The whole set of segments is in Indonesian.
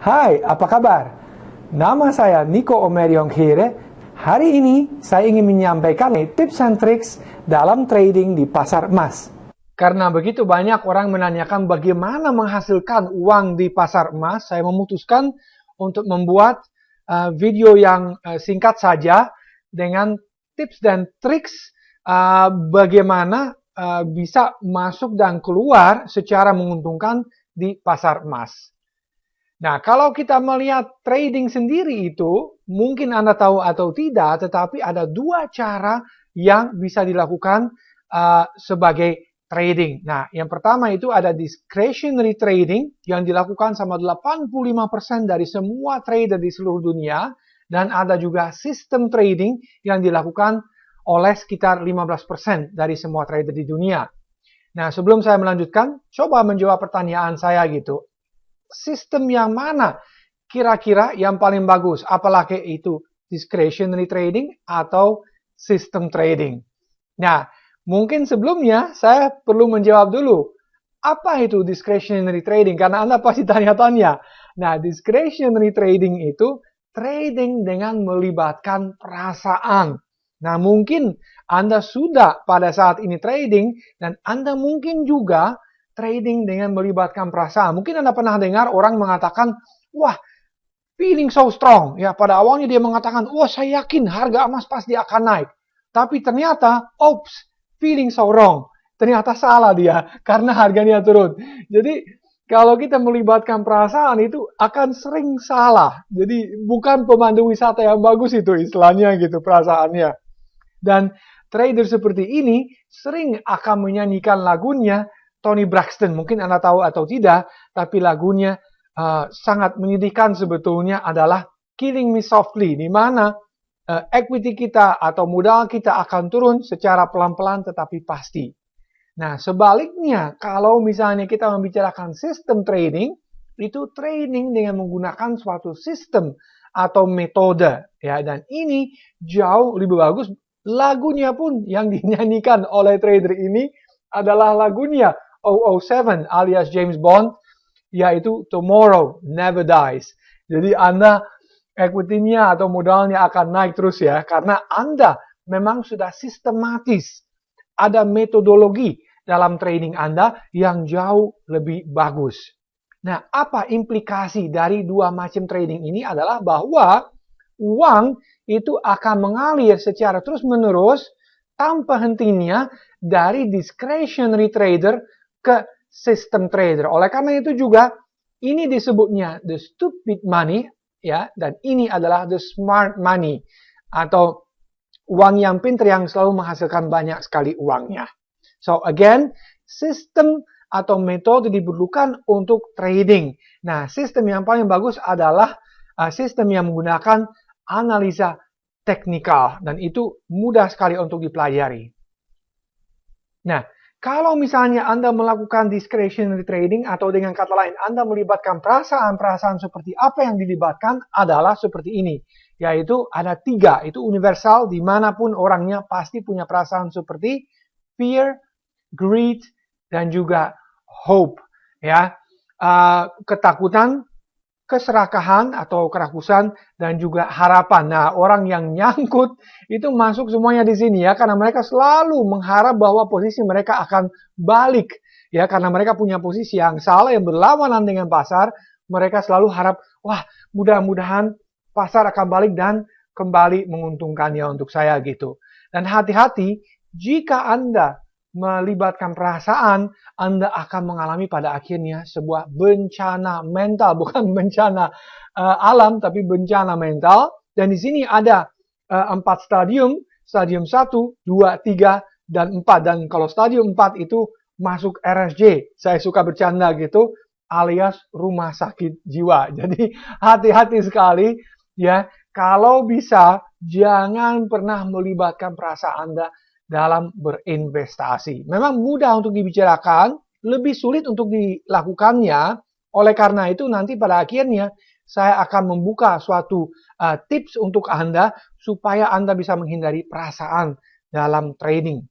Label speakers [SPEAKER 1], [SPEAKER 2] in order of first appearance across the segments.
[SPEAKER 1] Hai, apa kabar? Nama saya Nico Omeriongkire. Hari ini saya ingin menyampaikan tips and tricks dalam trading di pasar emas. Karena begitu banyak orang menanyakan bagaimana menghasilkan uang di pasar emas, saya memutuskan untuk membuat video yang singkat saja dengan tips dan triks bagaimana bisa masuk dan keluar secara menguntungkan di pasar emas. Nah, kalau kita melihat trading sendiri itu, mungkin Anda tahu atau tidak, tetapi ada dua cara yang bisa dilakukan sebagai trading. Nah, yang pertama itu ada discretionary trading yang dilakukan sama 85% dari semua trader di seluruh dunia. Dan ada juga system trading yang dilakukan oleh sekitar 15% dari semua trader di dunia. Nah, sebelum saya melanjutkan, coba menjawab pertanyaan saya gitu. Sistem yang mana kira-kira yang paling bagus? Apalagi itu discretionary trading atau system trading? Nah, mungkin sebelumnya saya perlu menjawab dulu. Apa itu discretionary trading? Karena Anda pasti tanya-tanya. Nah, discretionary trading itu trading dengan melibatkan perasaan. Nah, mungkin Anda sudah pada saat ini trading dan Anda mungkin juga trading dengan melibatkan perasaan. Mungkin Anda pernah dengar orang mengatakan, wah, feeling so strong. Ya, pada awalnya dia mengatakan, wah, saya yakin harga emas pasti akan naik. Tapi ternyata, oops, feeling so wrong. Ternyata salah dia, karena harganya turun. Jadi, kalau kita melibatkan perasaan itu akan sering salah. Jadi, bukan pemandu wisata yang bagus itu istilahnya gitu, perasaannya. Dan trader seperti ini sering akan menyanyikan lagunya Toni Braxton, mungkin Anda tahu atau tidak, tapi lagunya sangat menyedihkan sebetulnya adalah Killing Me Softly, di mana equity kita atau modal kita akan turun secara pelan-pelan tetapi pasti. Nah, sebaliknya, kalau misalnya kita membicarakan sistem trading, itu trading dengan menggunakan suatu sistem atau metode, ya, dan ini jauh lebih bagus. Lagunya pun yang dinyanyikan oleh trader ini adalah lagunya 007 alias James Bond, yaitu Tomorrow Never Dies. Jadi Anda equity-nya atau modalnya akan naik terus ya, karena Anda memang sudah sistematis. Ada metodologi dalam trading Anda yang jauh lebih bagus. Nah, apa implikasi dari dua macam trading ini adalah bahwa uang itu akan mengalir secara terus-menerus tanpa hentinya dari discretionary trader ke system trader. Oleh karena itu juga ini disebutnya the stupid money, ya, dan ini adalah the smart money atau uang yang pintar yang selalu menghasilkan banyak sekali uangnya. So again, sistem atau metode diperlukan untuk trading. Nah, sistem yang paling bagus adalah sistem yang menggunakan analisa teknikal dan itu mudah sekali untuk dipelajari. Nah, kalau misalnya Anda melakukan discretionary trading atau dengan kata lain Anda melibatkan perasaan-perasaan seperti apa yang dilibatkan adalah seperti ini. Yaitu ada 3, itu universal dimanapun orangnya pasti punya perasaan seperti fear, greed, dan juga hope. Ya, ketakutan, keserakahan atau kerakusan, dan juga harapan. Nah, orang yang nyangkut itu masuk semuanya di sini ya, karena mereka selalu mengharap bahwa posisi mereka akan balik. Ya, karena mereka punya posisi yang salah, yang berlawanan dengan pasar, mereka selalu harap, wah, mudah-mudahan pasar akan balik dan kembali menguntungkannya untuk saya gitu. Dan hati-hati, jika Anda melibatkan perasaan, Anda akan mengalami pada akhirnya sebuah bencana mental, bukan bencana alam, tapi bencana mental. Dan di sini ada 4 stadium, stadium 1, 2, 3, dan 4. Dan kalau stadium 4 itu masuk RSJ, saya suka bercanda gitu, alias rumah sakit jiwa. Jadi hati-hati sekali ya, kalau bisa jangan pernah melibatkan perasaan Anda dalam berinvestasi. Memang mudah untuk dibicarakan, lebih sulit untuk dilakukannya. Oleh karena itu nanti pada akhirnya saya akan membuka suatu tips untuk Anda supaya Anda bisa menghindari perasaan dalam trading.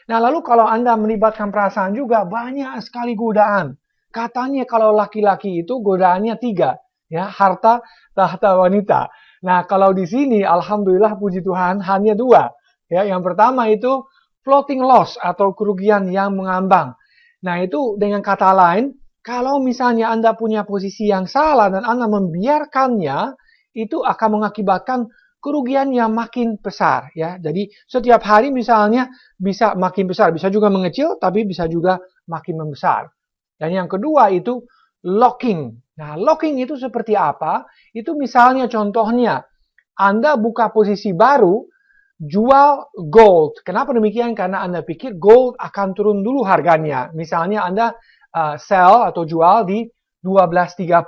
[SPEAKER 1] Nah, lalu kalau Anda melibatkan perasaan juga banyak sekali godaan. Katanya kalau laki-laki itu godaannya 3, ya, harta, tahta, wanita. Nah, kalau di sini, alhamdulillah puji Tuhan, hanya 2. Ya, yang pertama itu floating loss atau kerugian yang mengambang. Nah, itu dengan kata lain, kalau misalnya Anda punya posisi yang salah dan Anda membiarkannya, itu akan mengakibatkan kerugian yang makin besar, ya. Jadi setiap hari misalnya bisa makin besar, bisa juga mengecil, tapi bisa juga makin membesar. Dan yang kedua itu locking. Nah, locking itu seperti apa? Itu misalnya contohnya, Anda buka posisi baru, jual gold. Kenapa demikian? Karena Anda pikir gold akan turun dulu harganya. Misalnya Anda sell atau jual di 12.30.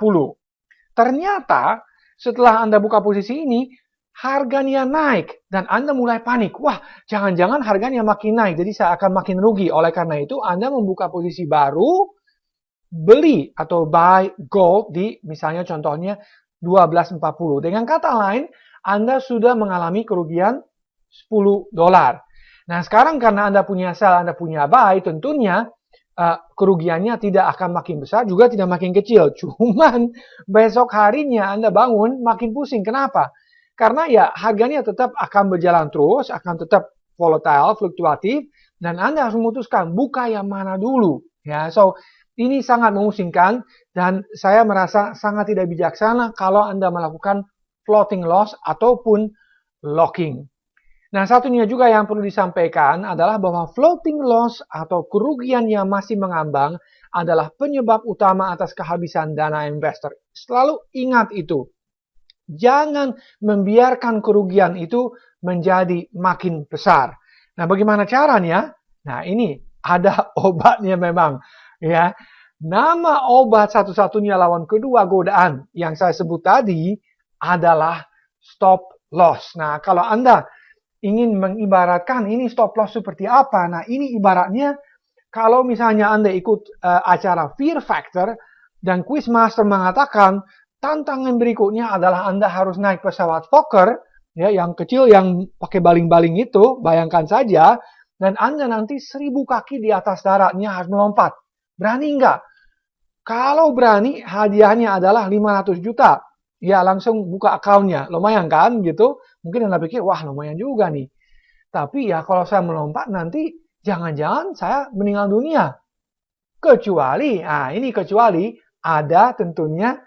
[SPEAKER 1] Ternyata setelah Anda buka posisi ini, harganya naik dan Anda mulai panik. Wah, jangan-jangan harganya makin naik, jadi saya akan makin rugi. Oleh karena itu, Anda membuka posisi baru, beli atau buy gold di misalnya contohnya 12.40. Dengan kata lain, Anda sudah mengalami kerugian $10. Nah, sekarang karena Anda punya sell, Anda punya buy, tentunya kerugiannya tidak akan makin besar, juga tidak makin kecil. Cuman besok harinya Anda bangun makin pusing. Kenapa? Karena ya harganya tetap akan berjalan terus, akan tetap volatile, fluktuatif, dan Anda harus memutuskan buka yang mana dulu. Ya, so ini sangat memusingkan dan saya merasa sangat tidak bijaksana kalau Anda melakukan floating loss ataupun locking. Nah, satunya juga yang perlu disampaikan adalah bahwa floating loss atau kerugian yang masih mengambang adalah penyebab utama atas kehabisan dana investor. Selalu ingat itu. Jangan membiarkan kerugian itu menjadi makin besar. Nah, bagaimana caranya? Nah, ini ada obatnya memang. Ya, nama obat satu-satunya lawan kedua godaan yang saya sebut tadi adalah stop loss. Nah, kalau Anda ingin mengibaratkan ini stop loss seperti apa? Nah, ini ibaratnya kalau misalnya Anda ikut acara Fear Factor dan Quizmaster mengatakan tantangan berikutnya adalah Anda harus naik pesawat Fokker, ya, yang kecil yang pakai baling-baling itu, bayangkan saja, dan Anda nanti 1.000 kaki di atas daratnya harus melompat. Berani nggak? Kalau berani, hadiahnya adalah 500 juta. Ya, langsung buka akunnya. Lumayan kan, gitu. Mungkin Anda pikir, wah lumayan juga nih. Tapi ya kalau saya melompat nanti, jangan-jangan saya meninggal dunia. Kecuali, nah ini kecuali ada tentunya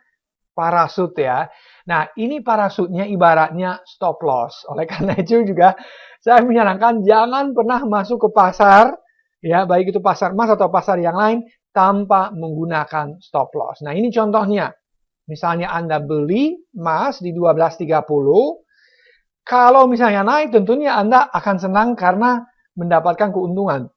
[SPEAKER 1] parasut ya. Nah, ini parasutnya ibaratnya stop loss. Oleh karena itu juga saya menyarankan jangan pernah masuk ke pasar, ya, baik itu pasar emas atau pasar yang lain, tanpa menggunakan stop loss. Nah, ini contohnya. Misalnya Anda beli emas di 12.30, kalau misalnya naik tentunya Anda akan senang karena mendapatkan keuntungan.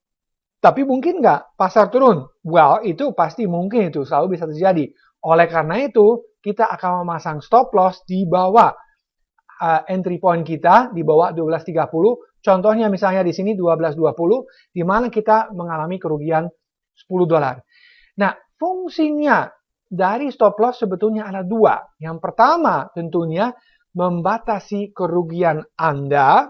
[SPEAKER 1] Tapi mungkin nggak pasar turun? Well, itu pasti mungkin, itu selalu bisa terjadi. Oleh karena itu, kita akan memasang stop loss di bawah entry point kita, di bawah 12.30. Contohnya misalnya di sini 12.20, di mana kita mengalami kerugian $10. Nah, fungsinya dari stop loss sebetulnya ada 2. Yang pertama tentunya membatasi kerugian Anda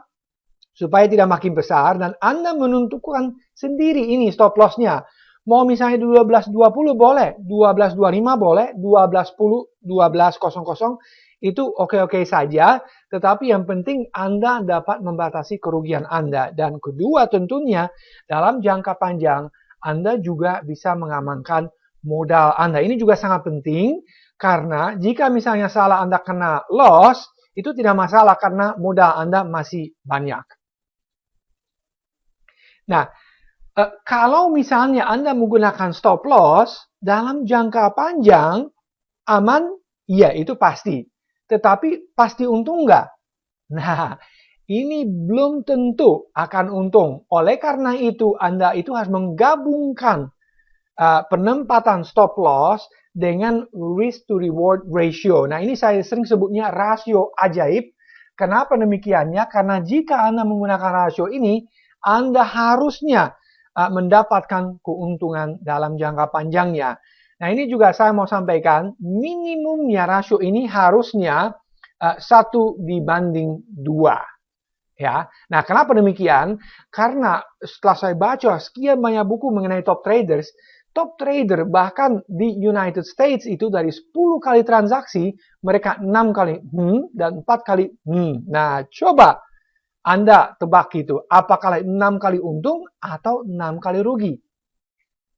[SPEAKER 1] supaya tidak makin besar dan Anda menentukan sendiri ini stop loss-nya. Mau misalnya 12.20 boleh, 12.25 boleh, 12.10, 12.00 itu oke-oke saja, tetapi yang penting Anda dapat membatasi kerugian Anda. Dan kedua tentunya dalam jangka panjang Anda juga bisa mengamankan modal Anda. Ini juga sangat penting karena jika misalnya salah Anda kena loss, itu tidak masalah karena modal Anda masih banyak. Nah, kalau misalnya Anda menggunakan stop loss dalam jangka panjang, aman, ya itu pasti. Tetapi pasti untung nggak? Nah, ini belum tentu akan untung. Oleh karena itu, Anda itu harus menggabungkan penempatan stop loss dengan risk to reward ratio. Nah, ini saya sering sebutnya rasio ajaib. Kenapa demikiannya? Karena jika Anda menggunakan rasio ini, Anda harusnya mendapatkan keuntungan dalam jangka panjangnya. Nah, ini juga saya mau sampaikan, minimumnya rasio ini harusnya 1:2. Ya. Nah, kenapa demikian? Karena setelah saya baca sekian banyak buku mengenai top traders top trader bahkan di United States itu dari 10 kali transaksi, mereka 6 kali dan 4 kali Nah, coba Anda tebak itu, apakah 6 kali untung atau 6 kali rugi?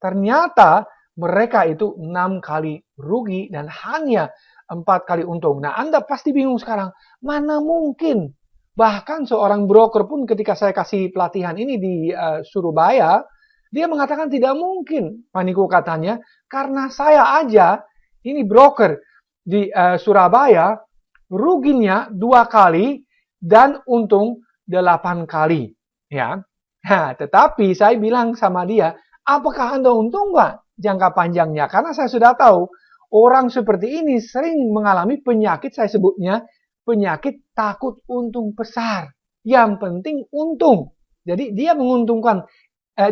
[SPEAKER 1] Ternyata mereka itu 6 kali rugi dan hanya 4 kali untung. Nah, Anda pasti bingung sekarang, mana mungkin? Bahkan seorang broker pun ketika saya kasih pelatihan ini di Surabaya, dia mengatakan tidak mungkin. Pak Niko katanya, karena saya aja, ini broker di Surabaya, ruginya 2 kali dan untung 8 kali. Ya. Nah, tetapi saya bilang sama dia, apakah Anda untung nggak jangka panjangnya? Karena saya sudah tahu, orang seperti ini sering mengalami penyakit, saya sebutnya, penyakit takut untung besar. Yang penting untung. Jadi dia menguntungkan,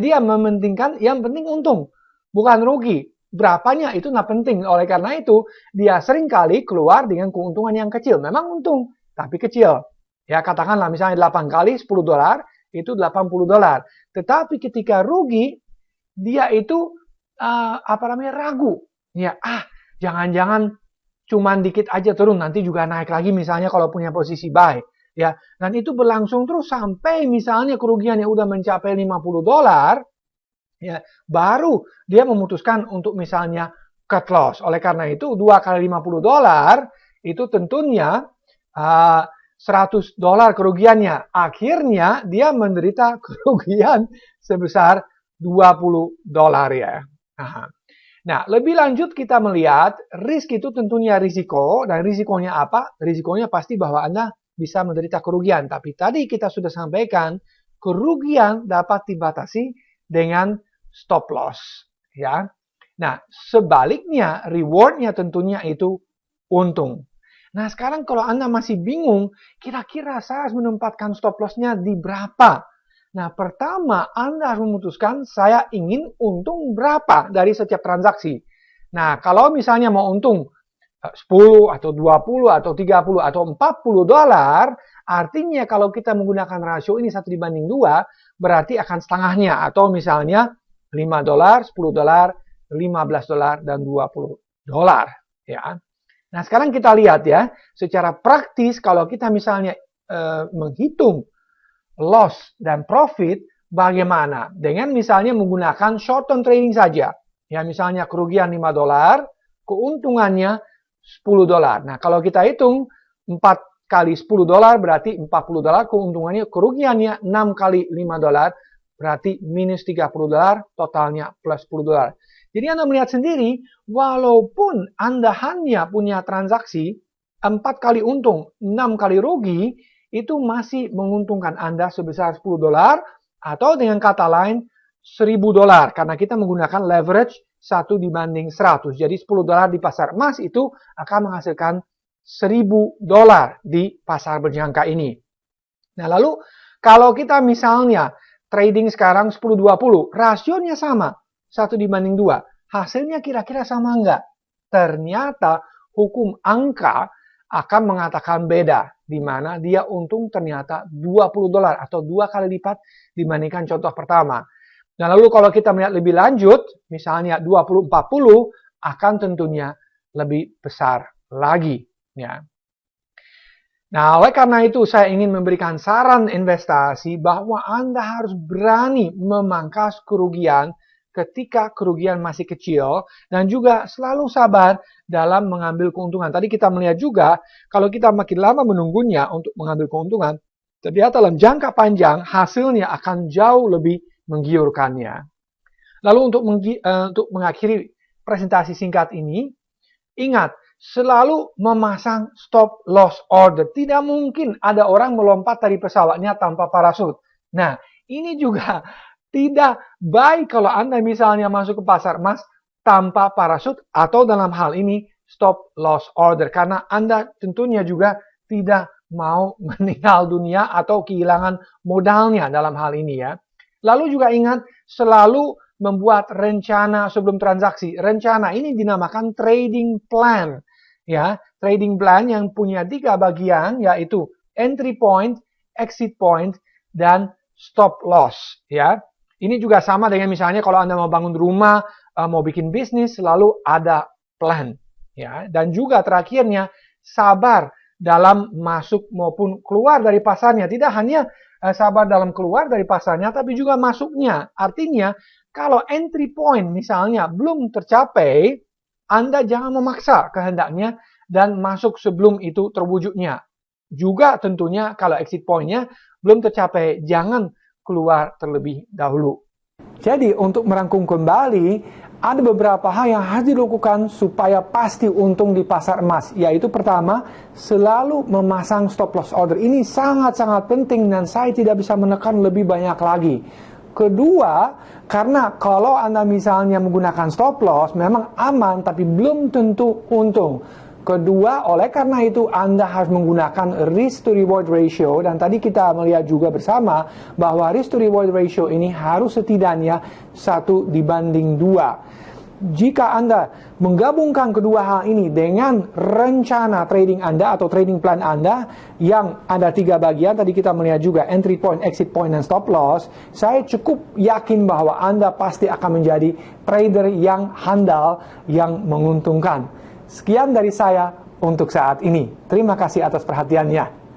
[SPEAKER 1] dia mementingkan yang penting untung, bukan rugi. Berapanya itu nggak penting. Oleh karena itu, dia sering kali keluar dengan keuntungan yang kecil. Memang untung, tapi kecil. Ya, katakanlah misalnya 8 kali $10, itu $80. Tetapi ketika rugi, dia itu ragu. Ya, jangan-jangan cuman dikit aja turun, nanti juga naik lagi misalnya kalau punya posisi buy. Ya, dan itu berlangsung terus sampai misalnya kerugiannya udah mencapai $50, ya, baru dia memutuskan untuk misalnya cut loss. Oleh karena itu 2 kali $50 itu tentunya $100 kerugiannya. Akhirnya dia menderita kerugian sebesar $20 ya. Nah, lebih lanjut kita melihat risk itu tentunya risiko, dan risikonya apa? Risikonya pasti bahwa Anda bisa menderita kerugian. Tapi tadi kita sudah sampaikan, kerugian dapat dibatasi dengan stop loss. Ya. Nah, sebaliknya rewardnya tentunya itu untung. Nah, sekarang kalau Anda masih bingung, kira-kira saya harus menempatkan stop loss-nya di berapa? Nah, pertama Anda harus memutuskan saya ingin untung berapa dari setiap transaksi. Nah, kalau misalnya mau untung 10 atau 20 atau 30 atau $40, artinya kalau kita menggunakan rasio ini 1:2, berarti akan setengahnya. Atau misalnya $5, $10, $15, dan $20. Ya. Nah, sekarang kita lihat ya, secara praktis kalau kita misalnya menghitung loss dan profit, bagaimana? Dengan misalnya menggunakan short term trading saja. Ya, misalnya kerugian $5, keuntungannya $10. Nah, kalau kita hitung 4 kali $10 berarti $40, kerugiannya 6 kali $5 berarti minus $30, totalnya plus $10. Jadi Anda melihat sendiri, walaupun Anda hanya punya transaksi 4 kali untung, 6 kali rugi, itu masih menguntungkan Anda sebesar $10 atau dengan kata lain $1.000 karena kita menggunakan leverage 1:100. Jadi $10 di pasar emas itu akan menghasilkan $1.000 di pasar berjangka ini. Nah, lalu kalau kita misalnya trading sekarang 10-20, rasionya sama, 1:2. Hasilnya kira-kira sama enggak? Ternyata hukum angka akan mengatakan beda, di mana dia untung ternyata $20 atau 2 kali lipat dibandingkan contoh pertama. Nah, lalu kalau kita melihat lebih lanjut, misalnya 20-40, akan tentunya lebih besar lagi. Ya. Nah, oleh karena itu saya ingin memberikan saran investasi bahwa Anda harus berani memangkas kerugian ketika kerugian masih kecil dan juga selalu sabar dalam mengambil keuntungan. Tadi kita melihat juga kalau kita makin lama menunggunya untuk mengambil keuntungan, ternyata dalam jangka panjang hasilnya akan jauh lebih menggiurkannya. Lalu untuk mengakhiri presentasi singkat ini, ingat, selalu memasang stop loss order. Tidak mungkin ada orang melompat dari pesawatnya tanpa parasut. Nah, ini juga tidak baik kalau Anda misalnya masuk ke pasar emas tanpa parasut atau dalam hal ini stop loss order. Karena Anda tentunya juga tidak mau meninggal dunia atau kehilangan modalnya dalam hal ini ya. Lalu juga ingat selalu membuat rencana sebelum transaksi. Rencana ini dinamakan trading plan. Ya, trading plan yang punya 3 bagian yaitu entry point, exit point, dan stop loss. Ya, ini juga sama dengan misalnya kalau Anda mau bangun rumah, mau bikin bisnis, selalu ada plan. Ya, dan juga terakhirnya, sabar dalam masuk maupun keluar dari pasarnya. Tidak hanya sabar dalam keluar dari pasarnya, tapi juga masuknya. Artinya, kalau entry point misalnya belum tercapai, Anda jangan memaksa kehendaknya dan masuk sebelum itu terwujudnya. Juga tentunya kalau exit point-nya belum tercapai, jangan keluar terlebih dahulu. Jadi untuk merangkum kembali, ada beberapa hal yang harus dilakukan supaya pasti untung di pasar emas. Yaitu pertama, selalu memasang stop loss order. Ini sangat-sangat penting dan saya tidak bisa menekan lebih banyak lagi. Kedua, karena kalau Anda misalnya menggunakan stop loss, memang aman tapi belum tentu untung. Kedua, oleh karena itu Anda harus menggunakan risk to reward ratio, dan tadi kita melihat juga bersama bahwa risk to reward ratio ini harus setidaknya 1:2. Jika Anda menggabungkan kedua hal ini dengan rencana trading Anda atau trading plan Anda yang ada 3 bagian, tadi kita melihat juga entry point, exit point, dan stop loss, saya cukup yakin bahwa Anda pasti akan menjadi trader yang handal, yang menguntungkan. Sekian dari saya untuk saat ini. Terima kasih atas perhatiannya.